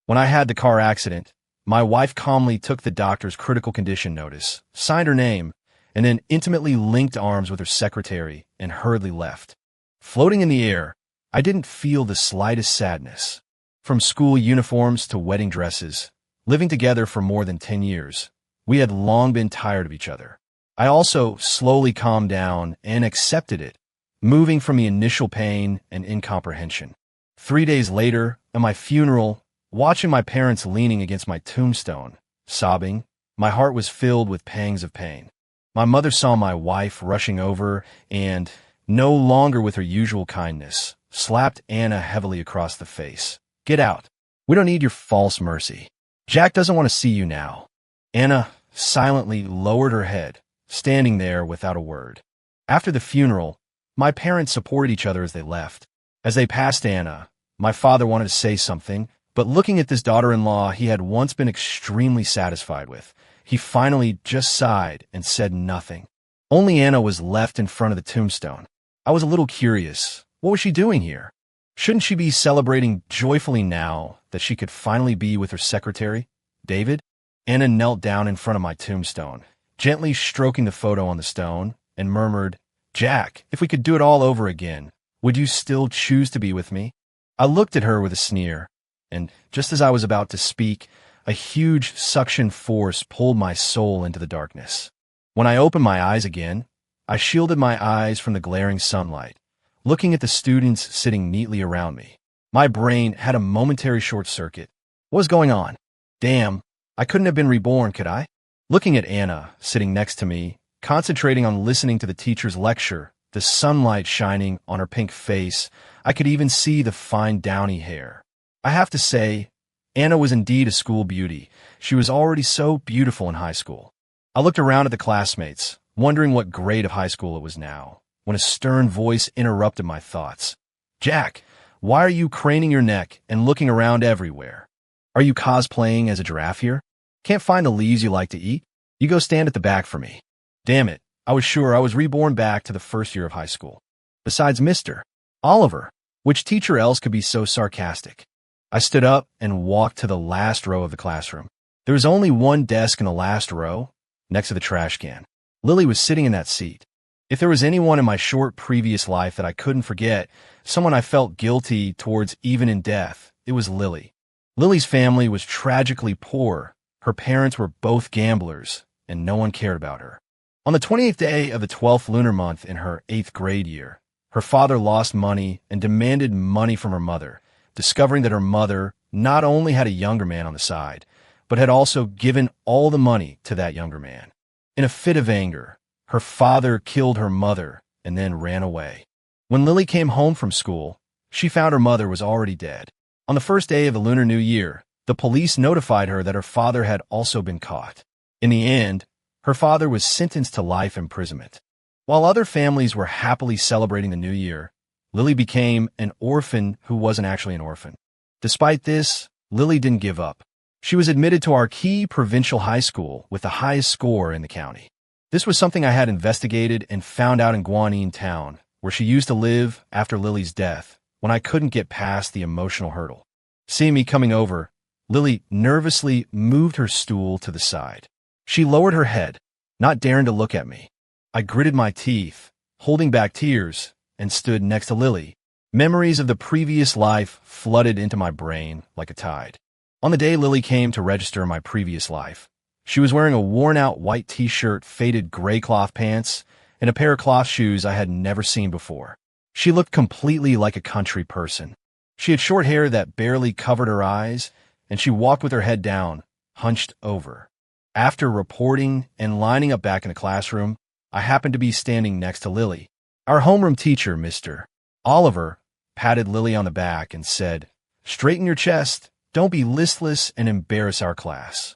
When I had the car accident, my wife calmly took the doctor's critical condition notice, signed her name, and then intimately linked arms with her secretary and hurriedly left. Floating in the air, I didn't feel the slightest sadness. From school uniforms to wedding dresses, living together for more than 10 years, we had long been tired of each other. I also slowly calmed down and accepted it, moving from the initial pain and incomprehension. 3 days later, at my funeral, watching my parents leaning against my tombstone, sobbing, my heart was filled with pangs of pain. My mother saw my wife rushing over and, no longer with her usual kindness, slapped Anna heavily across the face. "Get out. We don't need your false mercy. Jack doesn't want to see you now." Anna silently lowered her head, standing there without a word. After the funeral, my parents supported each other as they left. As they passed Anna, my father wanted to say something, but looking at this daughter-in-law he had once been extremely satisfied with, he finally just sighed and said nothing. Only Anna was left in front of the tombstone. I was a little curious. What was she doing here? Shouldn't she be celebrating joyfully now that she could finally be with her secretary, David? Anna knelt down in front of my tombstone, gently stroking the photo on the stone, and murmured, "Jack, if we could do it all over again, would you still choose to be with me?" I looked at her with a sneer, and just as I was about to speak, a huge suction force pulled my soul into the darkness. When I opened my eyes again, I shielded my eyes from the glaring sunlight, looking at the students sitting neatly around me. My brain had a momentary short circuit. What was going on? Damn, I couldn't have been reborn, could I? Looking at Anna, sitting next to me, concentrating on listening to the teacher's lecture, the sunlight shining on her pink face, I could even see the fine downy hair. I have to say, Anna was indeed a school beauty. She was already so beautiful in high school. I looked around at the classmates, wondering what grade of high school it was now, when a stern voice interrupted my thoughts. "Jack, why are you craning your neck and looking around everywhere? Are you cosplaying as a giraffe here? Can't find the leaves you like to eat? You go stand at the back for me." Damn it, I was sure I was reborn back to the first year of high school. Besides Mr. Oliver, which teacher else could be so sarcastic? I stood up and walked to the last row of the classroom. There was only one desk in the last row, next to the trash can. Lily was sitting in that seat. If there was anyone in my short previous life that I couldn't forget, someone I felt guilty towards even in death, it was Lily. Lily's family was tragically poor. Her parents were both gamblers, and no one cared about her. On the 28th day of the 12th lunar month in her 8th grade year, her father lost money and demanded money from her mother, discovering that her mother not only had a younger man on the side, but had also given all the money to that younger man. In a fit of anger, her father killed her mother and then ran away. When Lily came home from school, she found her mother was already dead. On the first day of the Lunar New Year, the police notified her that her father had also been caught. In the end, her father was sentenced to life imprisonment. While other families were happily celebrating the New Year, Lily became an orphan who wasn't actually an orphan. Despite this, Lily didn't give up. She was admitted to our key provincial high school with the highest score in the county. This was something I had investigated and found out in Guanyin Town, where she used to live after Lily's death, when I couldn't get past the emotional hurdle. Seeing me coming over, Lily nervously moved her stool to the side. She lowered her head, not daring to look at me. I gritted my teeth, holding back tears, and stood next to Lily. Memories of the previous life flooded into my brain like a tide. On the day Lily came to register my previous life, she was wearing a worn-out white t-shirt, faded gray cloth pants, and a pair of cloth shoes I had never seen before. She looked completely like a country person. She had short hair that barely covered her eyes, and she walked with her head down, hunched over. After reporting and lining up back in the classroom, I happened to be standing next to Lily. Our homeroom teacher, Mr. Oliver, patted Lily on the back and said, "Straighten your chest. Don't be listless and embarrass our class."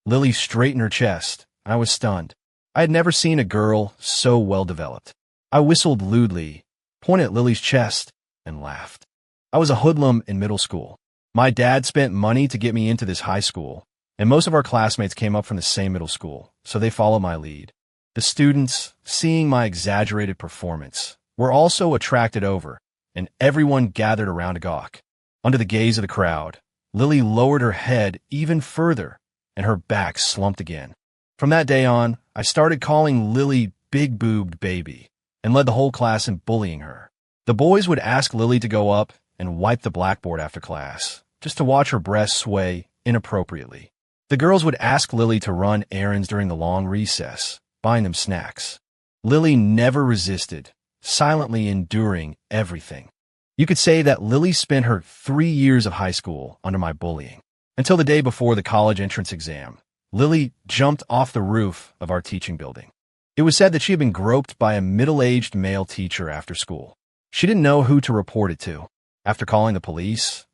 Lily straightened her chest. I was stunned. I had never seen a girl so well developed. I whistled lewdly, pointed at Lily's chest, and laughed. I was a hoodlum in middle school. My dad spent money to get me into this high school, and most of our classmates came up from the same middle school, so they followed my lead. The students, seeing my exaggerated performance, were also attracted over, and everyone gathered around to gawk. Under the gaze of the crowd, Lily lowered her head even further, and her back slumped again. From that day on, I started calling Lily Big-Boobed Baby, and led the whole class in bullying her. The boys would ask Lily to go up and wipe the blackboard after class, just to watch her breasts sway inappropriately. The girls would ask Lily to run errands during the long recess, buying them snacks. Lily never resisted, silently enduring everything. You could say that Lily spent her 3 years of high school under my bullying. Until the day before the college entrance exam, Lily jumped off the roof of our teaching building. It was said that she had been groped by a middle-aged male teacher after school. She didn't know who to report it to. After calling the police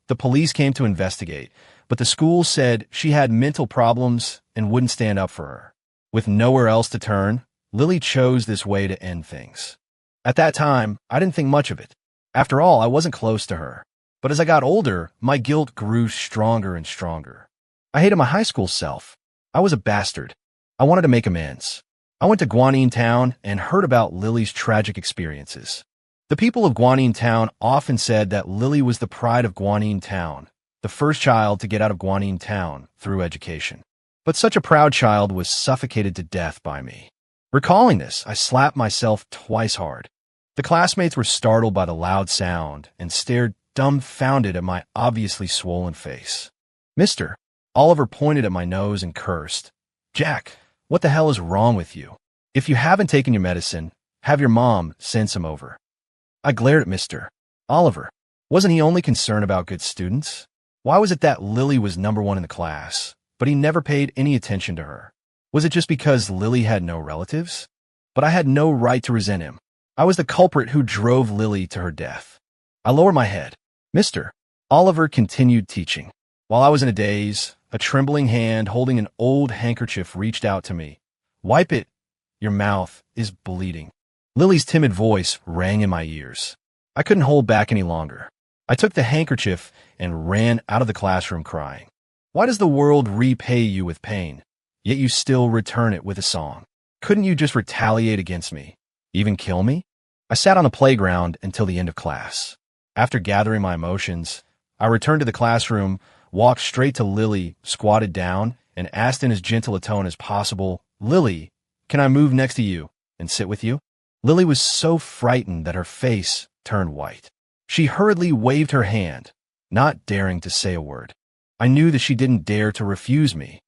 came to investigate, but the school said she had mental problems and wouldn't stand up for her. With nowhere else to turn, Lily chose this way to end things. At that time, I didn't think much of it. After all, I wasn't close to her. But as I got older, my guilt grew stronger and stronger. I hated my high school self. I was a bastard. I wanted to make amends. I went to Guanyin Town and heard about Lily's tragic experiences. The people of Guanyin Town often said that Lily was the pride of Guanyin Town, the first child to get out of Guanyin Town through education. But such a proud child was suffocated to death by me. Recalling this, I slapped myself twice hard. The classmates were startled by the loud sound and stared dumbfounded at my obviously swollen face. "Mister," Oliver pointed at my nose and cursed. "Jack, what the hell is wrong with you? If you haven't taken your medicine, have your mom send some over." I glared at Mr. Oliver. Wasn't he only concerned about good students? Why was it that Lily was number one in the class, but he never paid any attention to her? Was it just because Lily had no relatives? But I had no right to resent him. I was the culprit who drove Lily to her death. I lowered my head. "Mr. Oliver continued teaching. While I was in a daze, a trembling hand holding an old handkerchief reached out to me. "Wipe it. Your mouth is bleeding." Lily's timid voice rang in my ears. I couldn't hold back any longer. I took the handkerchief and ran out of the classroom crying. Why does the world repay you with pain, yet you still return it with a song? Couldn't you just retaliate against me? Even kill me? I sat on the playground until the end of class. After gathering my emotions, I returned to the classroom, walked straight to Lily, squatted down, and asked in as gentle a tone as possible, "Lily, can I move next to you and sit with you?" Lily was so frightened that her face turned white. She hurriedly waved her hand, not daring to say a word. I knew that she didn't dare to refuse me,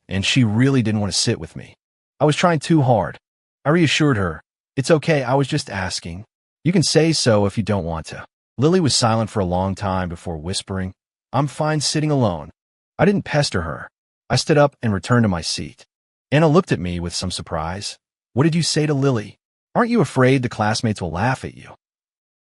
and she really didn't want to sit with me. I was trying too hard. I reassured her, "It's okay, I was just asking. You can say so if you don't want to." Lily was silent for a long time before whispering, "I'm fine sitting alone." I didn't pester her. I stood up and returned to my seat. Anna looked at me with some surprise. "What did you say to Lily? Aren't you afraid the classmates will laugh at you?"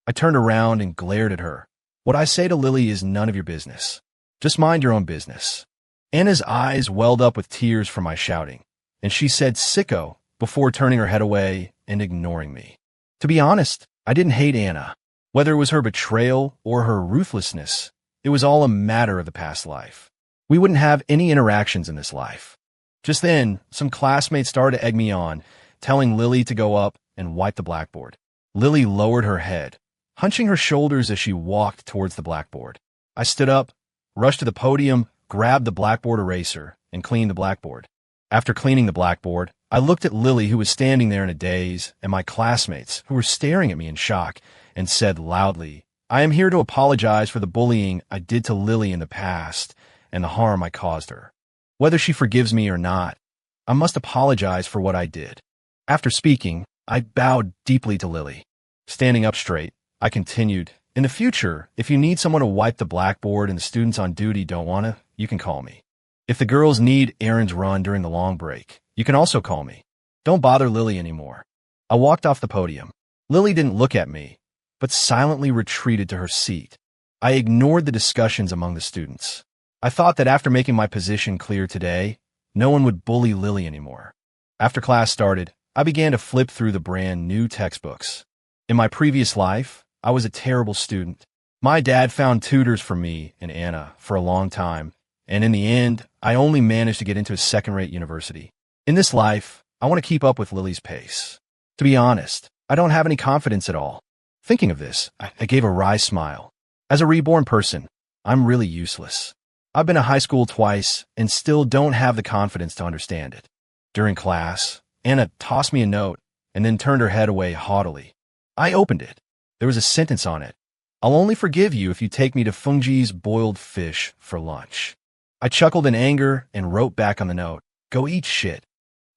I turned around and glared at her. "What I say to Lily is none of your business. Just mind your own business." Anna's eyes welled up with tears from my shouting, and she said "sicko" before turning her head away and ignoring me. To be honest, I didn't hate Anna. Whether it was her betrayal or her ruthlessness, it was all a matter of the past life. We wouldn't have any interactions in this life. Just then, some classmates started to egg me on, telling Lily to go up and wipe the blackboard. Lily lowered her head, hunching her shoulders as she walked towards the blackboard. I stood up, rushed to the podium, grabbed the blackboard eraser, and cleaned the blackboard. After cleaning the blackboard, I looked at Lily, who was standing there in a daze, and my classmates, who were staring at me in shock, and said loudly, "I am here to apologize for the bullying I did to Lily in the past and the harm I caused her. Whether she forgives me or not, I must apologize for what I did." After speaking, I bowed deeply to Lily. Standing up straight, I continued, "In the future, if you need someone to wipe the blackboard and the students on duty don't want to, you can call me. If the girls need errands run during the long break, you can also call me. Don't bother Lily anymore." I walked off the podium. Lily didn't look at me, but silently retreated to her seat. I ignored the discussions among the students. I thought that after making my position clear today, no one would bully Lily anymore. After class started, I began to flip through the brand new textbooks. In my previous life, I was a terrible student. My dad found tutors for me and Anna for a long time, and in the end, I only managed to get into a second-rate university. In this life, I want to keep up with Lily's pace. To be honest, I don't have any confidence at all. Thinking of this, I gave a wry smile. As a reborn person, I'm really useless. I've been to high school twice and still don't have the confidence to understand it. During class, Anna tossed me a note and then turned her head away haughtily. I opened it. There was a sentence on it. I'll only forgive you if you take me to Fungji's boiled fish for lunch. I chuckled in anger and wrote back on the note, go eat shit.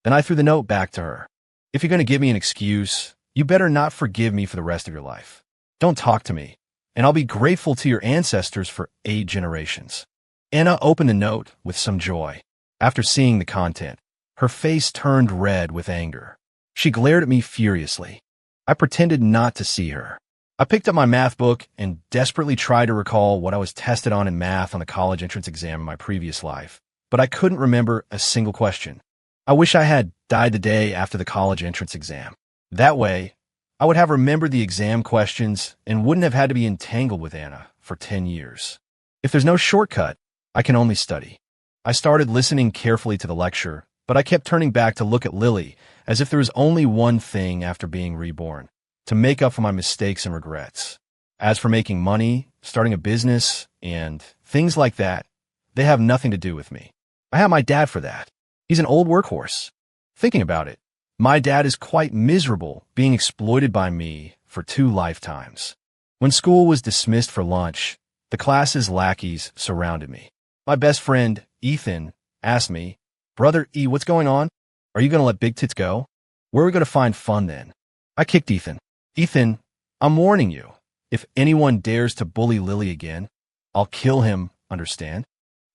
Then I threw the note back to her. If you're going to give me an excuse, you better not forgive me for the rest of your life. Don't talk to me, and I'll be grateful to your ancestors for 8 generations. Anna opened the note with some joy. After seeing the content, her face turned red with anger. She glared at me furiously. I pretended not to see her. I picked up my math book and desperately tried to recall what I was tested on in math on the college entrance exam in my previous life, but I couldn't remember a single question. I wish I had died the day after the college entrance exam. That way, I would have remembered the exam questions and wouldn't have had to be entangled with Anna for 10 years. If there's no shortcut, I can only study. I started listening carefully to the lecture, but I kept turning back to look at Lily as if there was only one thing after being reborn: to make up for my mistakes and regrets. As for making money, starting a business, and things like that, they have nothing to do with me. I have my dad for that. He's an old workhorse. Thinking about it, my dad is quite miserable being exploited by me for 2 lifetimes. When school was dismissed for lunch, the class's lackeys surrounded me. My best friend, Ethan, asked me, Brother E, what's going on? Are you going to let Big Tits go? Where are we going to find fun then? I kicked Ethan. Ethan, I'm warning you. If anyone dares to bully Lily again, I'll kill him, understand?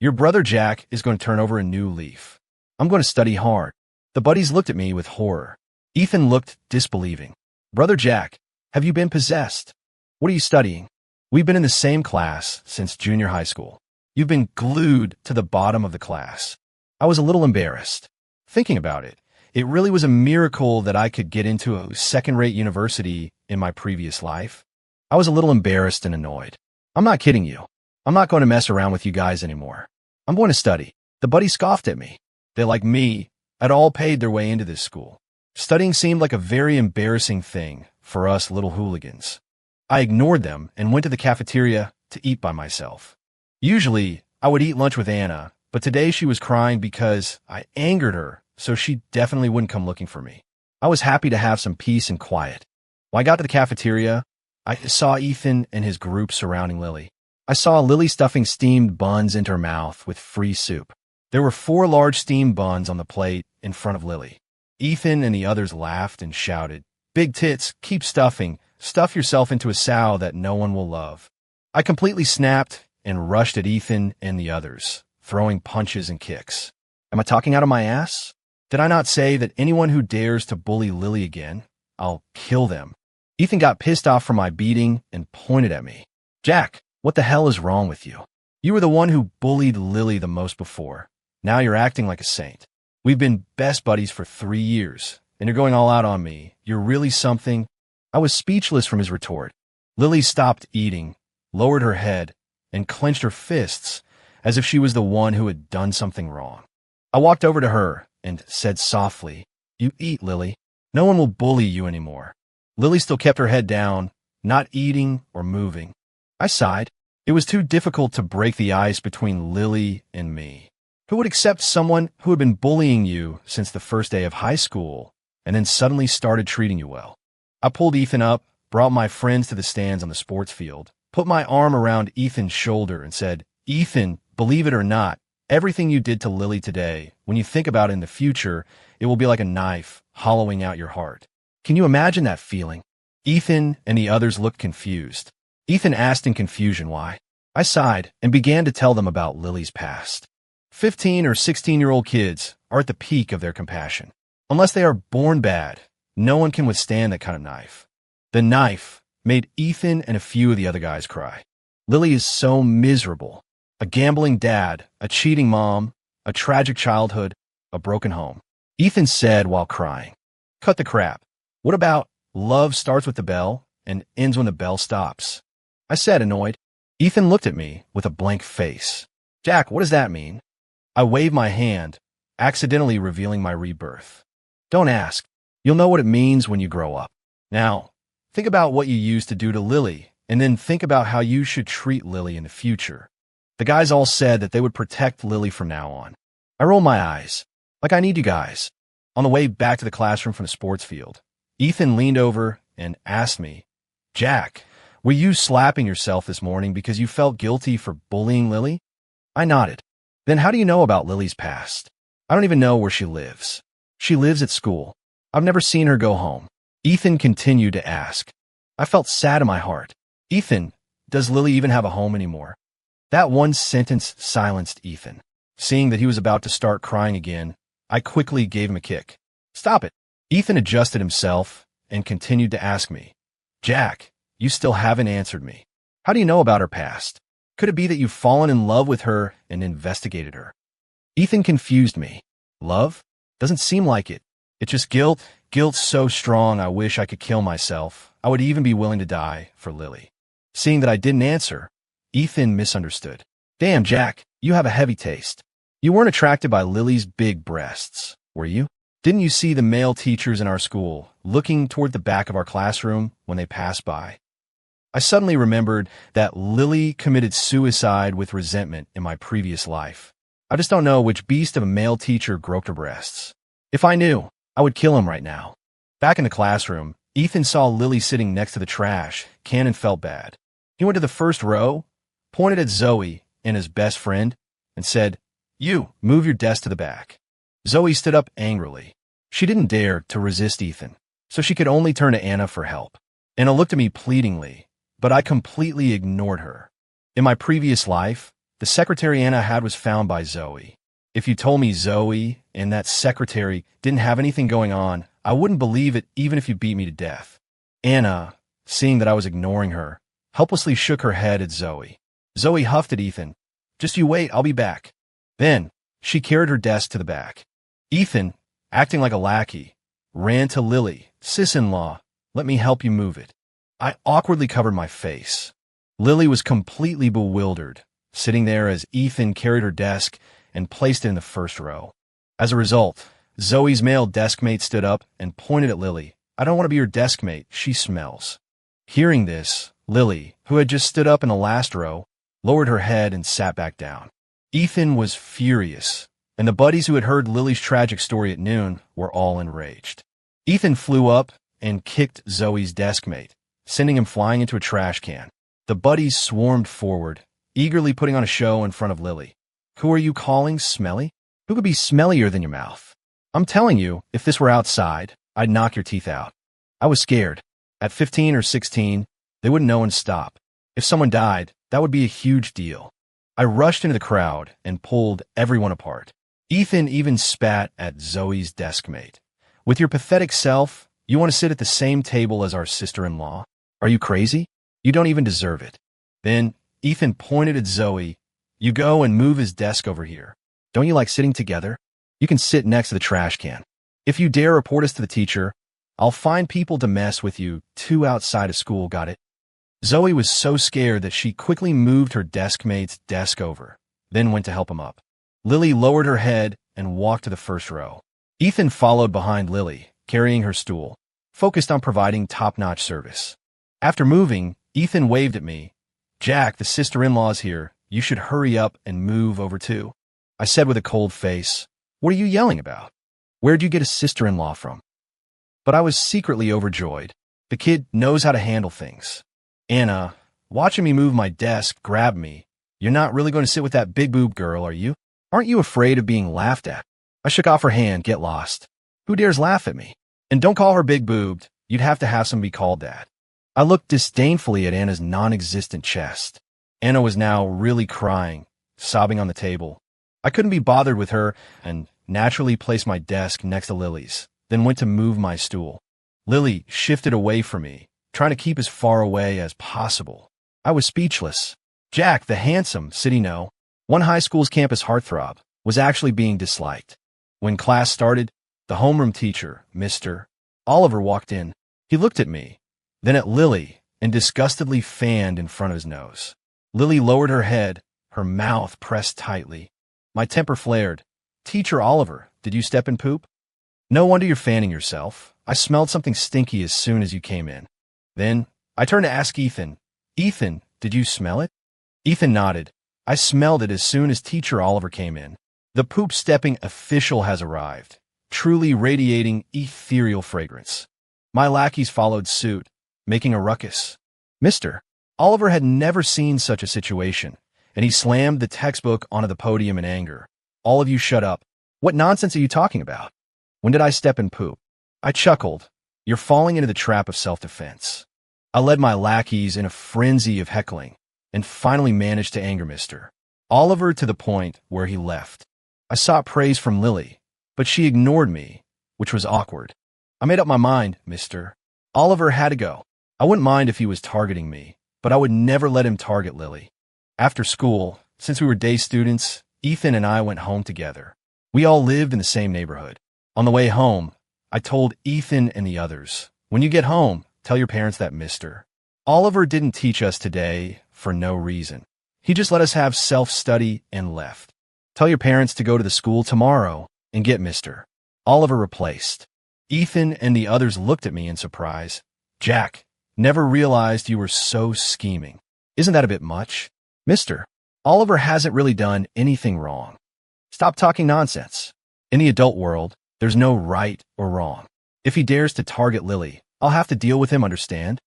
Your brother Jack is going to turn over a new leaf. I'm going to study hard. The buddies looked at me with horror. Ethan looked disbelieving. Brother Jack, have you been possessed? What are you studying? We've been in the same class since junior high school. You've been glued to the bottom of the class. I was a little embarrassed. Thinking about it, it really was a miracle that I could get into a second-rate university in my previous life. I was a little embarrassed and annoyed. I'm not kidding you. I'm not going to mess around with you guys anymore. I'm going to study. The buddies scoffed at me. They, like me, had all paid their way into this school. Studying seemed like a very embarrassing thing for us little hooligans. I ignored them and went to the cafeteria to eat by myself. Usually, I would eat lunch with Anna, but today she was crying because I angered her, so she definitely wouldn't come looking for me. I was happy to have some peace and quiet. When I got to the cafeteria, I saw Ethan and his group surrounding Lily. I saw Lily stuffing steamed buns into her mouth with free soup. There were 4 large steamed buns on the plate in front of Lily. Ethan and the others laughed and shouted, Big Tits, keep stuffing. Stuff yourself into a sow that no one will love. I completely snapped and rushed at Ethan and the others, throwing punches and kicks. Am I talking out of my ass? Did I not say that anyone who dares to bully Lily again, I'll kill them? Ethan got pissed off from my beating and pointed at me. Jack, what the hell is wrong with you? You were the one who bullied Lily the most before. Now you're acting like a saint. We've been best buddies for 3 years, and you're going all out on me. You're really something. I was speechless from his retort. Lily stopped eating, lowered her head, and clenched her fists as if she was the one who had done something wrong. I walked over to her and said softly, You eat, Lily. No one will bully you anymore. Lily still kept her head down, not eating or moving. I sighed. It was too difficult to break the ice between Lily and me. Who would accept someone who had been bullying you since the first day of high school and then suddenly started treating you well? I pulled Ethan up, brought my friends to the stands on the sports field, put my arm around Ethan's shoulder and said, Ethan, believe it or not, everything you did to Lily today, when you think about it in the future, it will be like a knife hollowing out your heart. Can you imagine that feeling? Ethan and the others looked confused. Ethan asked in confusion why. I sighed and began to tell them about Lily's past. 15 or 16-year-old kids are at the peak of their compassion. Unless they are born bad, no one can withstand that kind of knife. The knife made Ethan and a few of the other guys cry. Lily is so miserable. A gambling dad, a cheating mom, a tragic childhood, a broken home. Ethan said while crying, Cut the crap. What about love starts with the bell and ends when the bell stops? I said, annoyed. Ethan looked at me with a blank face. Jack, what does that mean? I waved my hand, accidentally revealing my rebirth. Don't ask. You'll know what it means when you grow up. Now, think about what you used to do to Lily, and then think about how you should treat Lily in the future. The guys all said that they would protect Lily from now on. I rolled my eyes. Like, I need you guys. On the way back to the classroom from the sports field, Ethan leaned over and asked me, Jack, were you slapping yourself this morning because you felt guilty for bullying Lily? I nodded. Then how do you know about Lily's past? I don't even know where she lives. She lives at school. I've never seen her go home. Ethan continued to ask. I felt sad in my heart. Ethan, does Lily even have a home anymore? That one sentence silenced Ethan. Seeing that he was about to start crying again, I quickly gave him a kick. Stop it. Ethan adjusted himself and continued to ask me, Jack, you still haven't answered me. How do you know about her past? Could it be that you've fallen in love with her and investigated her? Ethan confused me. Love? Doesn't seem like it. It's just guilt. Guilt so strong I wish I could kill myself. I would even be willing to die for Lily. Seeing that I didn't answer, Ethan misunderstood. Damn, Jack, you have a heavy taste. You weren't attracted by Lily's big breasts, were you? Didn't you see the male teachers in our school looking toward the back of our classroom when they passed by? I suddenly remembered that Lily committed suicide with resentment in my previous life. I just don't know which beast of a male teacher groped her breasts. If I knew, I would kill him right now. Back in the classroom, Ethan saw Lily sitting next to the trash can and felt bad. He went to the first row, pointed at Zoe and his best friend, and said, You, move your desk to the back. Zoe stood up angrily. She didn't dare to resist Ethan, so she could only turn to Anna for help. Anna looked at me pleadingly, but I completely ignored her. In my previous life, the secretary Anna had was found by Zoe. If you told me Zoe and that secretary didn't have anything going on, I wouldn't believe it even if you beat me to death. Anna, seeing that I was ignoring her, helplessly shook her head at Zoe. Zoe huffed at Ethan. Just you wait, I'll be back. Then, she carried her desk to the back. Ethan, acting like a lackey, ran to Lily. Sis-in-law, let me help you move it. I awkwardly covered my face. Lily was completely bewildered, sitting there as Ethan carried her desk and placed it in the first row. As a result, Zoe's male deskmate stood up and pointed at Lily. I don't want to be your deskmate, she smells. Hearing this, Lily, who had just stood up in the last row, lowered her head and sat back down. Ethan was furious, and the buddies who had heard Lily's tragic story at noon were all enraged. Ethan flew up and kicked Zoe's deskmate, sending him flying into a trash can. The buddies swarmed forward, eagerly putting on a show in front of Lily. Who are you calling smelly? Who could be smellier than your mouth? I'm telling you, if this were outside, I'd knock your teeth out. I was scared. At 15 or 16, they wouldn't know when to stop. If someone died, that would be a huge deal. I rushed into the crowd and pulled everyone apart. Ethan even spat at Zoe's deskmate. With your pathetic self, you want to sit at the same table as our sister-in-law? Are you crazy? You don't even deserve it. Then, Ethan pointed at Zoe. You go and move his desk over here. Don't you like sitting together? You can sit next to the trash can. If you dare report us to the teacher, I'll find people to mess with you too outside of school, got it? Zoe was so scared that she quickly moved her deskmate's desk over, then went to help him up. Lily lowered her head and walked to the first row. Ethan followed behind Lily, carrying her stool, focused on providing top-notch service. After moving, Ethan waved at me. Jack, the sister-in-law's here. You should hurry up and move over too. I said with a cold face, What are you yelling about? Where'd you get a sister-in-law from? But I was secretly overjoyed. The kid knows how to handle things. Anna, watching me move my desk, grabbed me. You're not really going to sit with that big boob girl, are you? Aren't you afraid of being laughed at? I shook off her hand, get lost. Who dares laugh at me? And don't call her big boobed. You'd have to have somebody called that. I looked disdainfully at Anna's non-existent chest. Anna was now really crying, sobbing on the table. I couldn't be bothered with her and naturally placed my desk next to Lily's, then went to move my stool. Lily shifted away from me, trying to keep as far away as possible. I was speechless. Jack, the handsome city one high school's campus heartthrob, was actually being disliked. When class started, the homeroom teacher, Mr. Oliver, walked in. He looked at me, then at Lily, and disgustedly fanned in front of his nose. Lily lowered her head, her mouth pressed tightly. My temper flared. Teacher Oliver, did you step in poop? No wonder you're fanning yourself. I smelled something stinky as soon as you came in. Then, I turned to ask Ethan. Ethan, did you smell it? Ethan nodded. I smelled it as soon as teacher Oliver came in. The poop-stepping official has arrived, truly radiating ethereal fragrance. My lackeys followed suit, making a ruckus. Mister, Oliver had never seen such a situation, and he slammed the textbook onto the podium in anger. All of you shut up. What nonsense are you talking about? When did I step in poop? I chuckled. You're falling into the trap of self-defense. I led my lackeys in a frenzy of heckling, and finally managed to anger Mr. Oliver to the point where he left. I sought praise from Lily, but she ignored me, which was awkward. I made up my mind, Mr. Oliver had to go. I wouldn't mind if he was targeting me, but I would never let him target Lily. After school, since we were day students, Ethan and I went home together. We all lived in the same neighborhood. On the way home, I told Ethan and the others, when you get home, tell your parents that Mr. Oliver didn't teach us today for no reason. He just let us have self-study and left. Tell your parents to go to the school tomorrow and get Mr. Oliver replaced. Ethan and the others looked at me in surprise. Jack, never realized you were so scheming. Isn't that a bit much? Mr. Oliver hasn't really done anything wrong. Stop talking nonsense. In the adult world, there's no right or wrong. If he dares to target Lily, I'll have to deal with him, understand?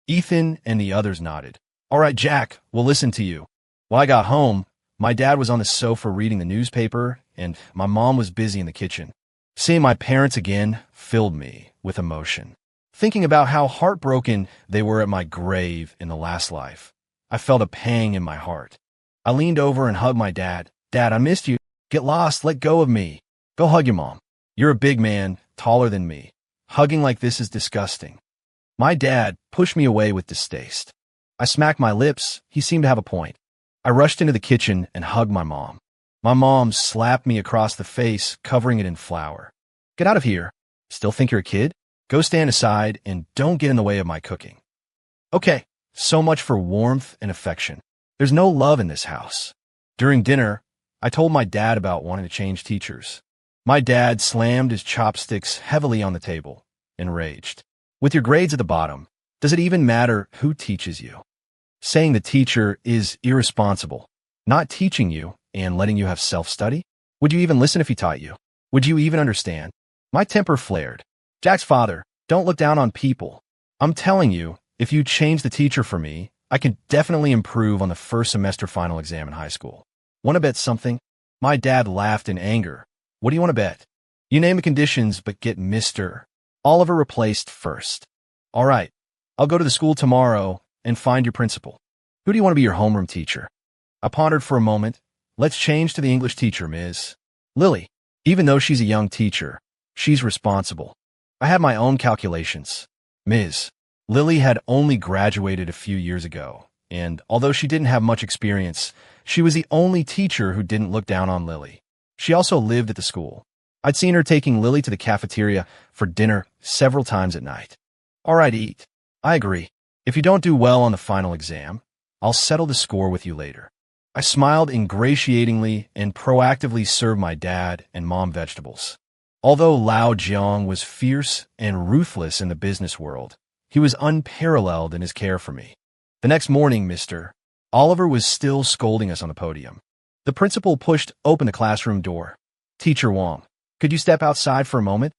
Ethan and the others nodded. All right, Jack, we'll listen to you. While I got home, my dad was on the sofa reading the newspaper, and my mom was busy in the kitchen. Seeing my parents again filled me with emotion. Thinking about how heartbroken they were at my grave in the last life, I felt a pang in my heart. I leaned over and hugged my dad. Dad, I missed you. Get lost, let go of me. Go hug your mom. You're a big man, taller than me. Hugging like this is disgusting. My dad pushed me away with distaste. I smacked my lips. He seemed to have a point. I rushed into the kitchen and hugged my mom. My mom slapped me across the face, covering it in flour. Get out of here. Still think you're a kid? Go stand aside and don't get in the way of my cooking. Okay, so much for warmth and affection. There's no love in this house. During dinner, I told my dad about wanting to change teachers. My dad slammed his chopsticks heavily on the table, enraged. With your grades at the bottom, does it even matter who teaches you? Saying the teacher is irresponsible, not teaching you and letting you have self-study? Would you even listen if he taught you? Would you even understand? My temper flared. Jack's father, don't look down on people. I'm telling you, if you change the teacher for me, I can definitely improve on the first semester final exam in high school. Want to bet something? My dad laughed in anger. What do you want to bet? You name the conditions, but get Mr. Oliver replaced first. All right, I'll go to the school tomorrow and find your principal. Who do you want to be your homeroom teacher? I pondered for a moment. Let's change to the English teacher, Ms. Lily. Even though she's a young teacher, she's responsible. I had my own calculations. Ms. Lily had only graduated a few years ago, and although she didn't have much experience, she was the only teacher who didn't look down on Lily. She also lived at the school. I'd seen her taking Lily to the cafeteria for dinner several times at night. All right, eat. I agree. If you don't do well on the final exam, I'll settle the score with you later. I smiled ingratiatingly and proactively served my dad and mom vegetables. Although Lao Jiang was fierce and ruthless in the business world, he was unparalleled in his care for me. The next morning, Mr. Oliver was still scolding us on the podium. The principal pushed open the classroom door. Teacher Wong, could you step outside for a moment?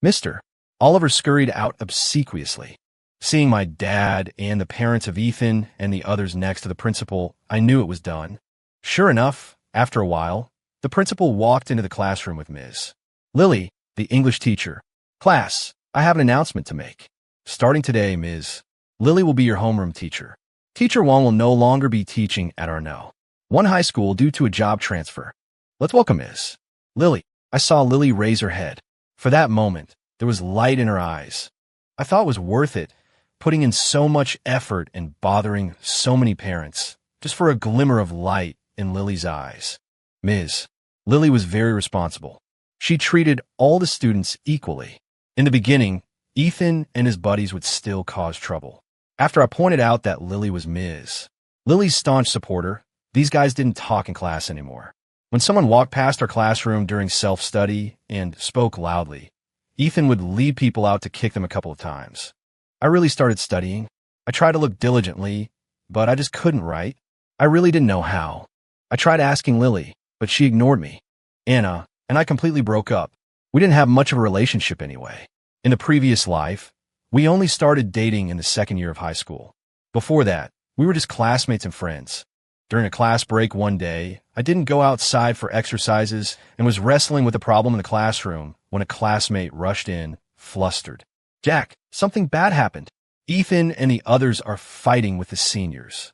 Mr. Oliver scurried out obsequiously. Seeing my dad and the parents of Ethan and the others next to the principal, I knew it was done. Sure enough, after a while, the principal walked into the classroom with Ms. Lily, the English teacher. Class, I have an announcement to make. Starting today, Ms. Lily will be your homeroom teacher. Teacher Wong will no longer be teaching at our No. 1 high school due to a job transfer. Let's welcome Ms. Lily. I saw Lily raise her head. For that moment, there was light in her eyes. I thought it was worth it, putting in so much effort and bothering so many parents, just for a glimmer of light in Lily's eyes. Ms. Lily was very responsible. She treated all the students equally. In the beginning, Ethan and his buddies would still cause trouble. After I pointed out that Lily was Ms. Lily's staunch supporter, these guys didn't talk in class anymore. When someone walked past our classroom during self-study and spoke loudly, Ethan would lead people out to kick them a couple of times. I really started studying. I tried to look diligently, but I just couldn't write. I really didn't know how. I tried asking Lily, but she ignored me. Anna and I completely broke up. We didn't have much of a relationship anyway. In the previous life, we only started dating in the second year of high school. Before that, we were just classmates and friends. During a class break one day, I didn't go outside for exercises and was wrestling with a problem in the classroom when a classmate rushed in, flustered. "Jack, something bad happened. Ethan and the others are fighting with the seniors."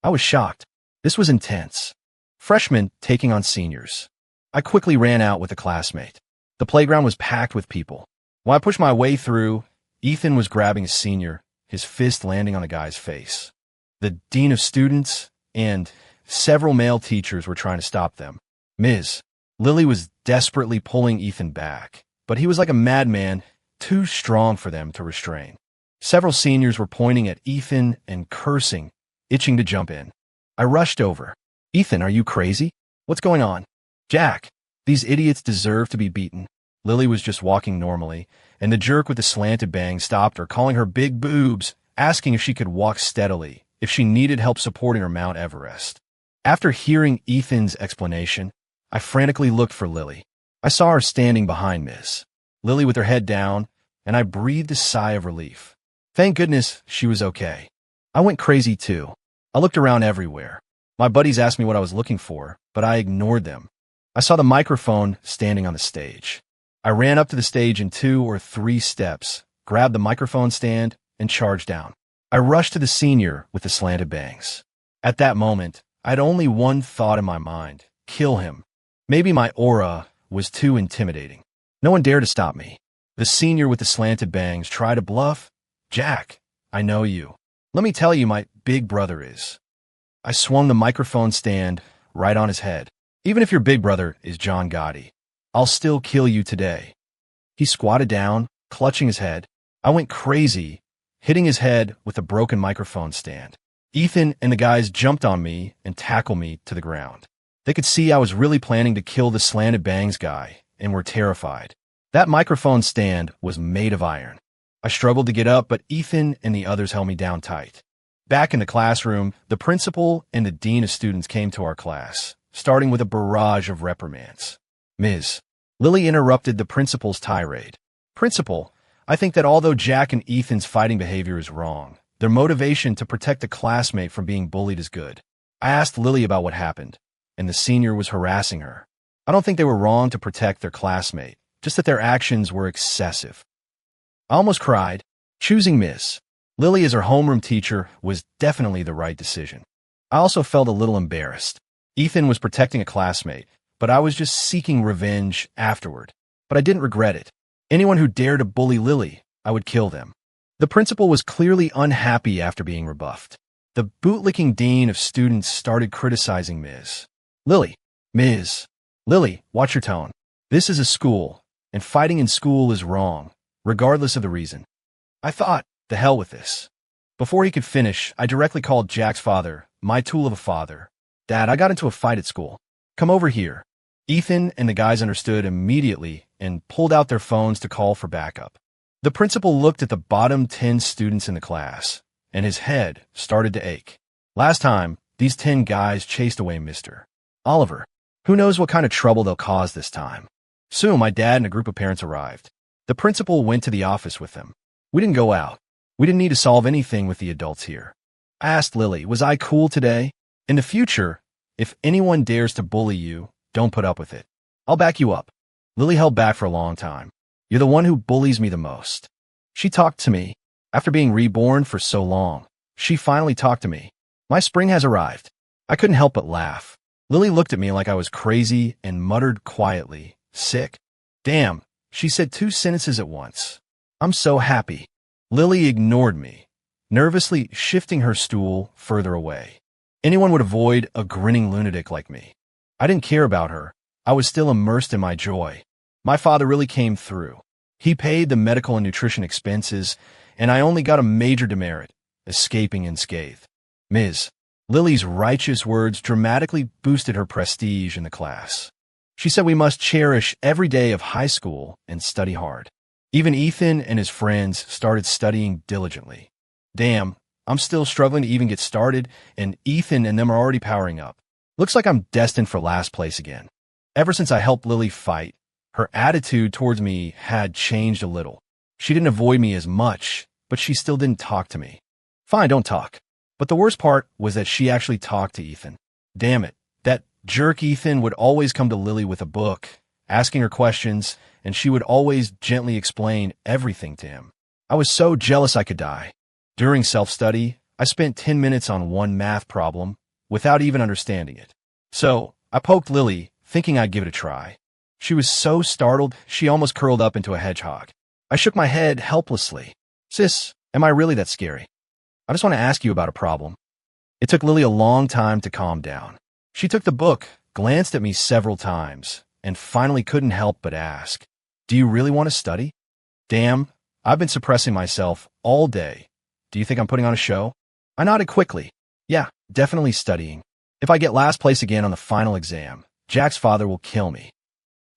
I was shocked. This was intense. Freshmen taking on seniors. I quickly ran out with a classmate. The playground was packed with people. While I pushed my way through, Ethan was grabbing a senior, his fist landing on the guy's face. The dean of students and several male teachers were trying to stop them. Ms. Lily was desperately pulling Ethan back, but he was like a madman, too strong for them to restrain. Several seniors were pointing at Ethan and cursing, itching to jump in. I rushed over. "Ethan, are you crazy? What's going on?" "Jack, these idiots deserve to be beaten." Lily was just walking normally, and the jerk with the slanted bangs stopped her, calling her big boobs, asking if she could walk steadily, if she needed help supporting her Mount Everest. After hearing Ethan's explanation, I frantically looked for Lily. I saw her standing behind Ms. Lily with her head down, and I breathed a sigh of relief. Thank goodness she was okay. I went crazy too. I looked around everywhere. My buddies asked me what I was looking for, but I ignored them. I saw the microphone standing on the stage. I ran up to the stage in 2 or 3 steps, grabbed the microphone stand, and charged down. I rushed to the senior with the slanted bangs. At that moment, I had only one thought in my mind: kill him. Maybe my aura was too intimidating. No one dared to stop me. The senior with the slanted bangs tried to bluff. "Jack, I know you. Let me tell you my big brother is." I swung the microphone stand right on his head. "Even if your big brother is John Gotti, I'll still kill you today." He squatted down, clutching his head. I went crazy, hitting his head with a broken microphone stand. Ethan and the guys jumped on me and tackled me to the ground. They could see I was really planning to kill the slanted bangs guy and were terrified. That microphone stand was made of iron. I struggled to get up, but Ethan and the others held me down tight. Back in the classroom, the principal and the dean of students came to our class, starting with a barrage of reprimands. Ms. Lily interrupted the principal's tirade. "Principal, I think that although Jack and Ethan's fighting behavior is wrong, their motivation to protect a classmate from being bullied is good." I asked Lily about what happened, and the senior was harassing her. I don't think they were wrong to protect their classmate, just that their actions were excessive. I almost cried. Choosing Miss Lily as her homeroom teacher was definitely the right decision. I also felt a little embarrassed. Ethan was protecting a classmate, but I was just seeking revenge afterward. But I didn't regret it. Anyone who dared to bully Lily, I would kill them. The principal was clearly unhappy after being rebuffed. The bootlicking dean of students started criticizing Ms. Lily. "Ms. Lily, watch your tone. This is a school, and fighting in school is wrong, regardless of the reason." I thought, the hell with this. Before he could finish, I directly called Jack's father, my tool of a father. "Dad, I got into a fight at school. Come over here." Ethan and the guys understood immediately and pulled out their phones to call for backup. The principal looked at the bottom 10 students in the class, and his head started to ache. Last time, these 10 guys chased away Mr. Oliver. Who knows what kind of trouble they'll cause this time. Soon, my dad and a group of parents arrived. The principal went to the office with them. We didn't go out. We didn't need to solve anything with the adults here. I asked Lily, was I cool today? In the future, if anyone dares to bully you, don't put up with it. I'll back you up. Lily held back for a long time. You're the one who bullies me the most. She talked to me. After being reborn for so long, she finally talked to me. My spring has arrived. I couldn't help but laugh. Lily looked at me like I was crazy and muttered quietly, "Sick?" Damn, she said 2 sentences at once. I'm so happy. Lily ignored me, nervously shifting her stool further away. Anyone would avoid a grinning lunatic like me. I didn't care about her. I was still immersed in my joy. My father really came through. He paid the medical and nutrition expenses, and I only got a major demerit, escaping unscathed. Ms. Lily's righteous words dramatically boosted her prestige in the class. She said we must cherish every day of high school and study hard. Even Ethan and his friends started studying diligently. Damn, I'm still struggling to even get started, and Ethan and them are already powering up. Looks like I'm destined for last place again. Ever since I helped Lily fight, her attitude towards me had changed a little. She didn't avoid me as much, but she still didn't talk to me. Fine, don't talk. But the worst part was that she actually talked to Ethan. Damn it, that jerk Ethan would always come to Lily with a book, asking her questions, and she would always gently explain everything to him. I was so jealous I could die. During self-study, I spent 10 minutes on one math problem without even understanding it. So I poked Lily, thinking I'd give it a try. She was so startled, she almost curled up into a hedgehog. I shook my head helplessly. Sis, am I really that scary? I just want to ask you about a problem. It took Lily a long time to calm down. She took the book, glanced at me several times, and finally couldn't help but ask, do you really want to study? Damn, I've been suppressing myself all day. Do you think I'm putting on a show? I nodded quickly. Yeah, definitely studying. If I get last place again on the final exam, Jack's father will kill me.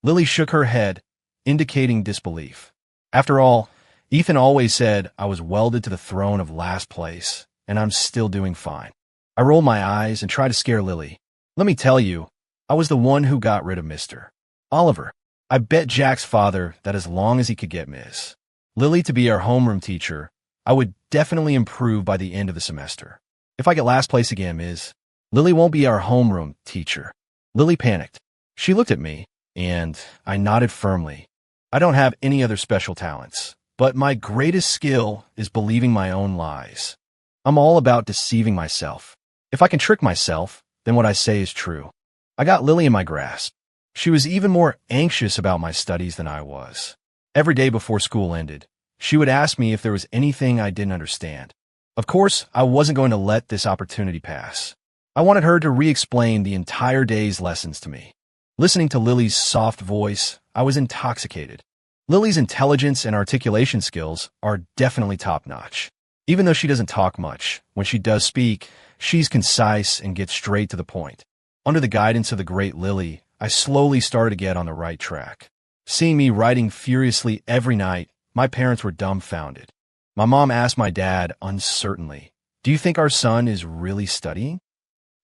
Lily shook her head, indicating disbelief. After all, Ethan always said I was welded to the throne of last place, and I'm still doing fine. I rolled my eyes and tried to scare Lily. Let me tell you, I was the one who got rid of Mr. Oliver. I bet Jack's father that as long as he could get Miss Lily to be our homeroom teacher, I would definitely improve by the end of the semester. If I get last place again, Miss Lily won't be our homeroom teacher. Lily panicked. She looked at me, and I nodded firmly. I don't have any other special talents, but my greatest skill is believing my own lies. I'm all about deceiving myself. If I can trick myself, then what I say is true. I got Lily in my grasp. She was even more anxious about my studies than I was. Every day before school ended, she would ask me if there was anything I didn't understand. Of course, I wasn't going to let this opportunity pass. I wanted her to re-explain the entire day's lessons to me. Listening to Lily's soft voice, I was intoxicated. Lily's intelligence and articulation skills are definitely top-notch. Even though she doesn't talk much, when she does speak, she's concise and gets straight to the point. Under the guidance of the great Lily, I slowly started to get on the right track. Seeing me writing furiously every night, my parents were dumbfounded. My mom asked my dad uncertainly, "Do you think our son is really studying?"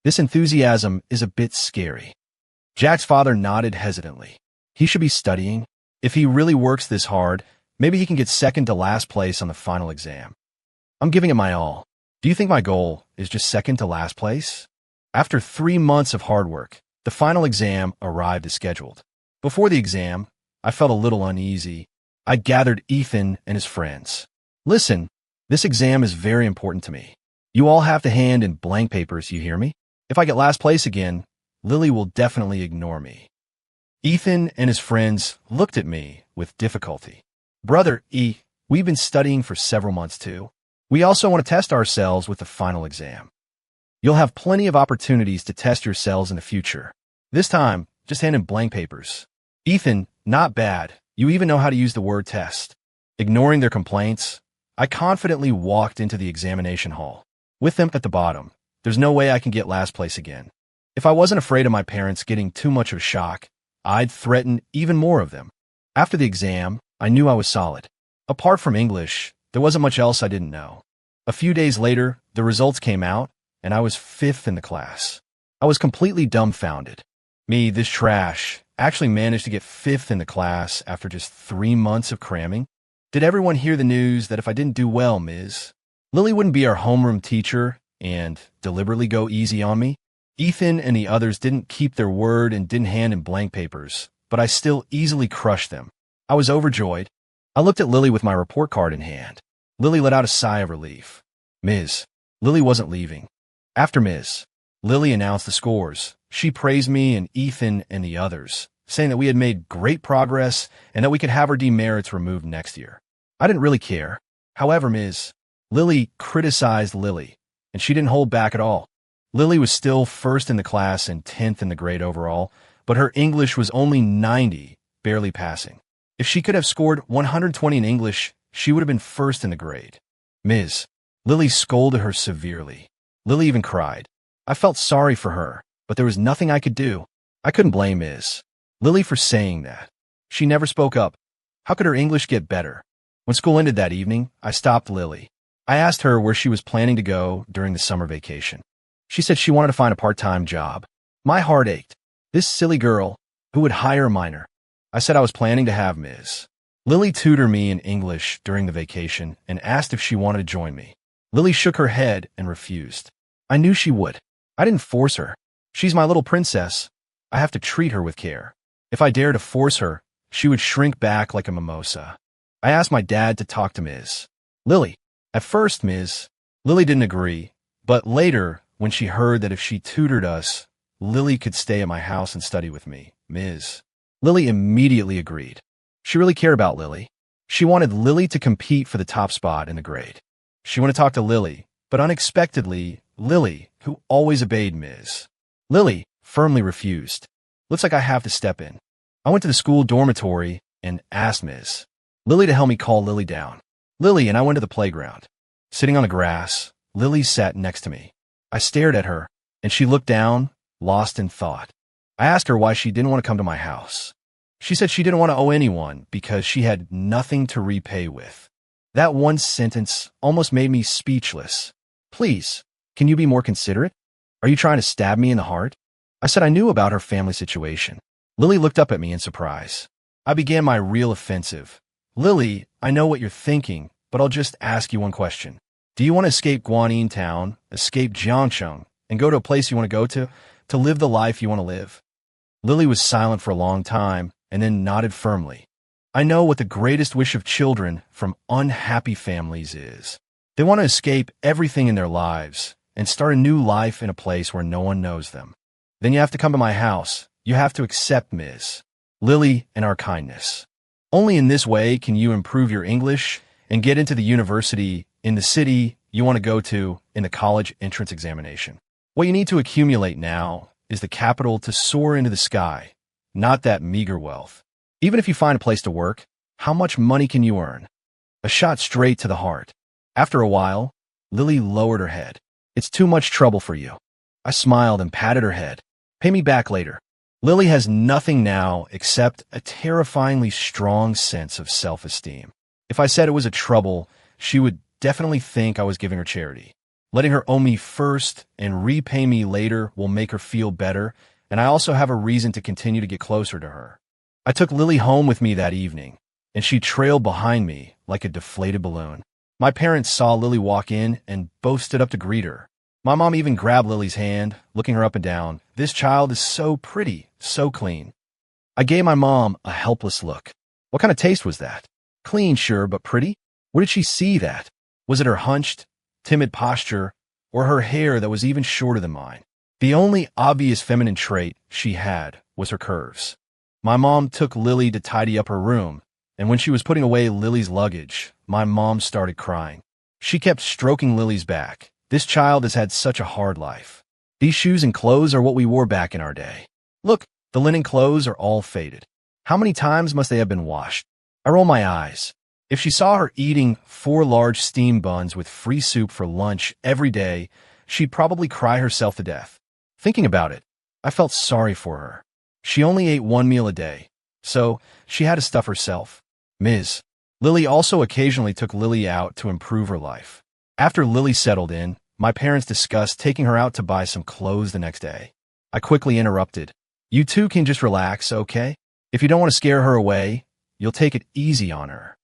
This enthusiasm is a bit scary. Jack's father nodded hesitantly. He should be studying. If he really works this hard, maybe he can get second to last place on the final exam. I'm giving it my all. Do you think my goal is just second to last place? After 3 months of hard work, the final exam arrived as scheduled. Before the exam, I felt a little uneasy. I gathered Ethan and his friends. Listen, this exam is very important to me. You all have to hand in blank papers, you hear me? If I get last place again, Lily will definitely ignore me. Ethan and his friends looked at me with difficulty. Brother E, we've been studying for several months too. We also want to test ourselves with the final exam. You'll have plenty of opportunities to test yourselves in the future. This time, just hand in blank papers. Ethan, not bad. You even know how to use the word test. Ignoring their complaints, I confidently walked into the examination hall. With them at the bottom, there's no way I can get last place again. If I wasn't afraid of my parents getting too much of a shock, I'd threaten even more of them. After the exam, I knew I was solid. Apart from English, there wasn't much else I didn't know. A few days later, the results came out, and I was 5th in the class. I was completely dumbfounded. Me, this trash, actually managed to get 5th in the class after just 3 months of cramming. Did everyone hear the news that if I didn't do well, Ms. Lily wouldn't be our homeroom teacher and deliberately go easy on me? Ethan and the others didn't keep their word and didn't hand in blank papers, but I still easily crushed them. I was overjoyed. I looked at Lily with my report card in hand. Lily let out a sigh of relief. Ms. Lily wasn't leaving. After Ms. Lily announced the scores. She praised me and Ethan and the others, saying that we had made great progress and that we could have our demerits removed next year. I didn't really care. However, Ms. Lily criticized Lily, and she didn't hold back at all. Lily was still 1st in the class and 10th in the grade overall, but her English was only 90, barely passing. If she could have scored 120 in English, she would have been 1st in the grade. Ms. Lily scolded her severely. Lily even cried. I felt sorry for her, but there was nothing I could do. I couldn't blame Ms. Lily for saying that. She never spoke up. How could her English get better? When school ended that evening, I stopped Lily. I asked her where she was planning to go during the summer vacation. She said she wanted to find a part-time job. My heart ached. This silly girl, who would hire a minor? I said I was planning to have Ms. Lily tutor me in English during the vacation and asked if she wanted to join me. Lily shook her head and refused. I knew she would. I didn't force her. She's my little princess. I have to treat her with care. If I dare to force her, she would shrink back like a mimosa. I asked my dad to talk to Ms. Lily. At first, Ms. Lily didn't agree, but later, when she heard that if she tutored us, Lily could stay at my house and study with me, Ms. Lily immediately agreed. She really cared about Lily. She wanted Lily to compete for the top spot in the grade. She wanted to talk to Lily, but unexpectedly, Lily, who always obeyed Ms. Lily, firmly refused. Looks like I have to step in. I went to the school dormitory and asked Ms. Lily to help me calm Lily down. Lily and I went to the playground. Sitting on the grass, Lily sat next to me. I stared at her, and she looked down, lost in thought. I asked her why she didn't want to come to my house. She said she didn't want to owe anyone because she had nothing to repay with. That one sentence almost made me speechless. Please, can you be more considerate? Are you trying to stab me in the heart? I said I knew about her family situation. Lily looked up at me in surprise. I began my real offensive. Lily, I know what you're thinking, but I'll just ask you one question. Do you want to escape Guanyin Town, escape Jiangcheng, and go to a place you want to live the life you want to live? Lily was silent for a long time and then nodded firmly. I know what the greatest wish of children from unhappy families is. They want to escape everything in their lives and start a new life in a place where no one knows them. Then you have to come to my house. You have to accept Ms. Lily and our kindness. Only in this way can you improve your English and get into the university in the city you want to go to in the college entrance examination. What you need to accumulate now is the capital to soar into the sky, not that meager wealth. Even if you find a place to work, how much money can you earn? A shot straight to the heart. After a while, Lily lowered her head. It's too much trouble for you. I smiled and patted her head. Pay me back later. Lily has nothing now except a terrifyingly strong sense of self-esteem. If I said it was a trouble, she would definitely think I was giving her charity. Letting her owe me first and repay me later will make her feel better, and I also have a reason to continue to get closer to her. I took Lily home with me that evening, and she trailed behind me like a deflated balloon. My parents saw Lily walk in and both stood up to greet her. My mom even grabbed Lily's hand, looking her up and down. This child is so pretty, so clean. I gave my mom a helpless look. What kind of taste was that? Clean, sure, but pretty? Where did she see that? Was it her hunched, timid posture, or her hair that was even shorter than mine? The only obvious feminine trait she had was her curves. My mom took Lily to tidy up her room, and when she was putting away Lily's luggage, my mom started crying. She kept stroking Lily's back. This child has had such a hard life. These shoes and clothes are what we wore back in our day. Look, the linen clothes are all faded. How many times must they have been washed? I roll my eyes. If she saw her eating 4 large steamed buns with free soup for lunch every day, she'd probably cry herself to death. Thinking about it, I felt sorry for her. She only ate 1 meal a day, so she had to stuff herself. Ms. Lily also occasionally took Lily out to improve her life. After Lily settled in, my parents discussed taking her out to buy some clothes the next day. I quickly interrupted. You two can just relax, okay? If you don't want to scare her away, you'll take it easy on her.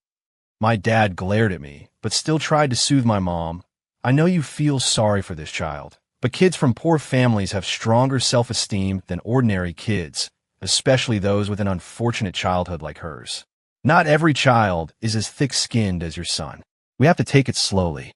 My dad glared at me, but still tried to soothe my mom. I know you feel sorry for this child, but kids from poor families have stronger self-esteem than ordinary kids, especially those with an unfortunate childhood like hers. Not every child is as thick-skinned as your son. We have to take it slowly.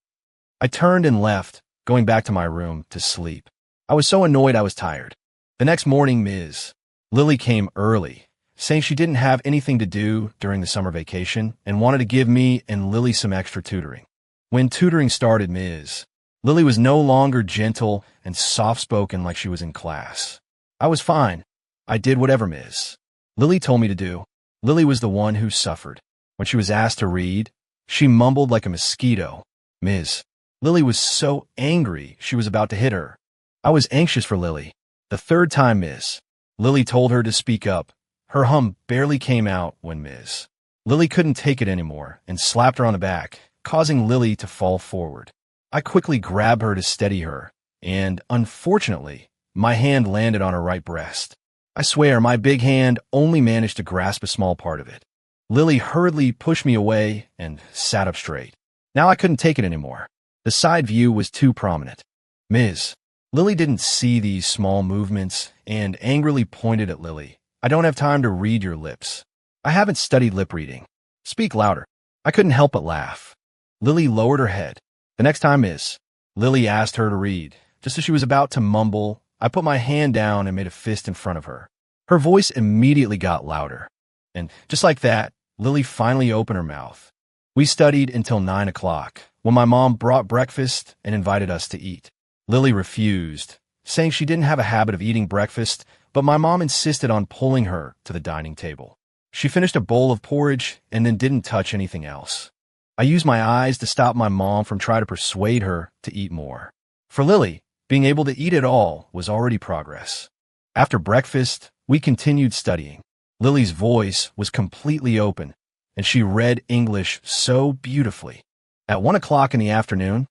I turned and left, going back to my room to sleep. I was so annoyed I was tired. The next morning, Ms. Lily came early, saying she didn't have anything to do during the summer vacation and wanted to give me and Lily some extra tutoring. When tutoring started, Ms. Lily was no longer gentle and soft-spoken like she was in class. I was fine. I did whatever Ms. Lily told me to do. Lily was the one who suffered. When she was asked to read, she mumbled like a mosquito. Ms. Lily was so angry she was about to hit her. I was anxious for Lily. The third time Ms. Lily told her to speak up, her hum barely came out when Ms. Lily couldn't take it anymore and slapped her on the back, causing Lily to fall forward. I quickly grabbed her to steady her, and, unfortunately, my hand landed on her right breast. I swear, my big hand only managed to grasp a small part of it. Lily hurriedly pushed me away and sat up straight. Now I couldn't take it anymore. The side view was too prominent. Ms. Lily didn't see these small movements and angrily pointed at Lily. I don't have time to read your lips. I haven't studied lip reading. Speak louder. I couldn't help but laugh. Lily lowered her head. The next time, Ms. Lily asked her to read. Just as she was about to mumble, I put my hand down and made a fist in front of her. Her voice immediately got louder. And just like that, Lily finally opened her mouth. We studied until 9 o'clock, when my mom brought breakfast and invited us to eat. Lily refused, saying she didn't have a habit of eating breakfast, but my mom insisted on pulling her to the dining table. She finished a bowl of porridge and then didn't touch anything else. I used my eyes to stop my mom from trying to persuade her to eat more. For Lily, being able to eat it all was already progress. After breakfast, we continued studying. Lily's voice was completely open, and she read English so beautifully. At 1 o'clock in the afternoon,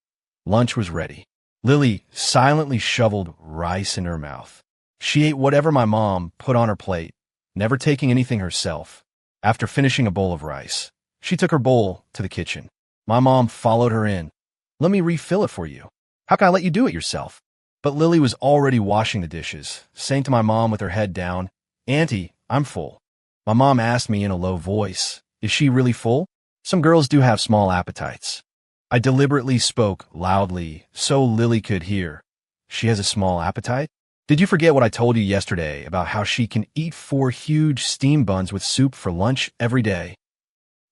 lunch was ready. Lily silently shoveled rice in her mouth. She ate whatever my mom put on her plate, never taking anything herself. After finishing a bowl of rice, she took her bowl to the kitchen. My mom followed her in. Let me refill it for you. How can I let you do it yourself? But Lily was already washing the dishes, saying to my mom with her head down, Auntie, I'm full. My mom asked me in a low voice, is she really full? Some girls do have small appetites. I deliberately spoke loudly so Lily could hear. She has a small appetite? Did you forget what I told you yesterday about how she can eat 4 huge steam buns with soup for lunch every day?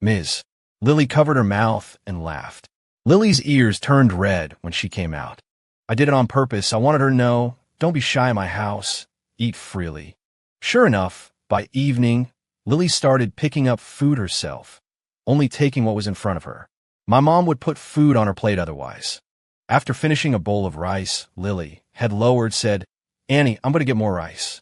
Ms. Lily covered her mouth and laughed. Lily's ears turned red when she came out. I did it on purpose. I wanted her to know, don't be shy in my house. Eat freely. Sure enough, by evening, Lily started picking up food herself, only taking what was in front of her. My mom would put food on her plate otherwise. After finishing a bowl of rice, Lily, head lowered, said, Annie, I'm going to get more rice.